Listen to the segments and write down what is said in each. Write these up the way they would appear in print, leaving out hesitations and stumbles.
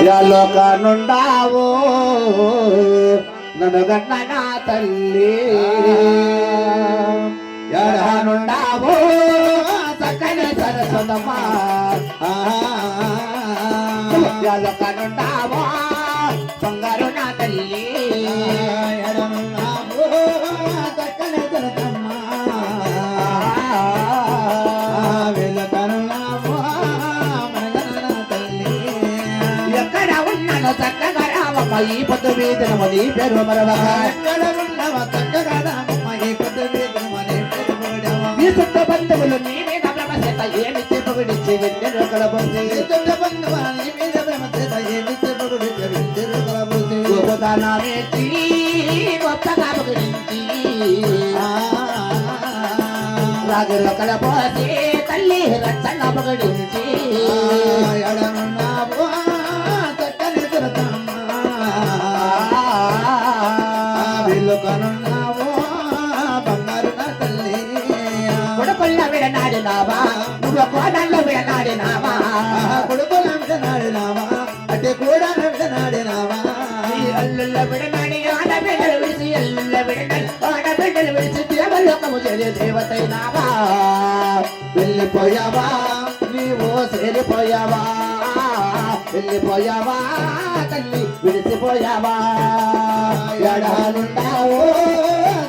లోకానుండావో నన్ను గన్న నా తల్లి ఎడనుండావో చక్కని సరస్వతమ్మా లోకానుండావో బంగారు నా తల్లి ఎడనుండావో చక్కని సరస్వతమ్మా వెలకనున్నావో మనగన తల్లి ఎక్కడ ఉన్నాను చక్కగా రామమ్మ ఈ పొద్దు వీధనము నీ పేరు మరవా ఎక్కడ ఉన్నావ చక్కగా రామమ్మ ఈ పొద్దు వీధనము నీ పేరు మరవా నీ చుట్ట బంధువులు నీ మీద బ్రహ్మచేత ఏమి చెప్పుడిచ్చి విద్యను కలబోసి నీ చుట్ట బంధువులు నీ మీద బ్రహ్మచేత ఏమి చెప్పుడిచ్చి విద్యను కలబోసి గోపదానామేచి గొప్పగా పొగిడించి రాగులు కలబోసి తల్లి రక్షణ పొగిడించి ఎడనున్నావో చక్కని సురతమ్మ వెలుకనున్నావో బంగారు నా తల్లి కొడుకుల్ల విడనాడినావా నువ్వు కోడల్లో విడనాడినావా కొడుకుల విడనాడినావా అంటే కూడా విడనాడినావా అల్లుల్ల విడనాడి ఆడబిడ్డలు విడిచి అల్లుల్ల విడనాడి ఆడబిడ్డలు విడిచి దేవలోకము చేరే దేవతైనావా వెళ్ళిపోయావా నీవు చేరిపోయావా వెళ్ళిపోయావా తల్లి విడిచిపోయావా ఎడాలుండావో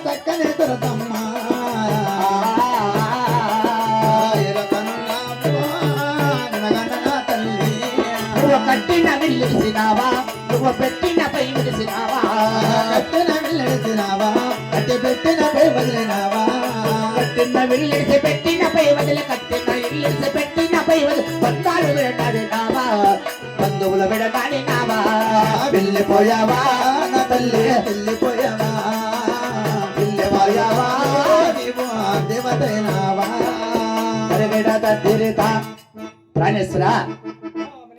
చక్కని సురతమ్మ తల్లి నువ్వు కట్టిన విల్లిసినావా నువ్వు పెట్టిన పై విడిసినావా కట్టిన విల్లిసినావా కట్టి పెట్టిన పై వదిలినావా కట్టిన విల్లిసి పెట్టిన పై వదిలి కట్టిన ఇల్లిసి పెట్టిన పై వదిలి బంధాలు విడనాడినావా బంధువులు విడనాడినావా వెళ్ళిపోయావా నా తల్లి వెళ్ళిపోయావా వెళ్ళిపోయావా నీవు దేవతైనావా ప్రాణేశ్వర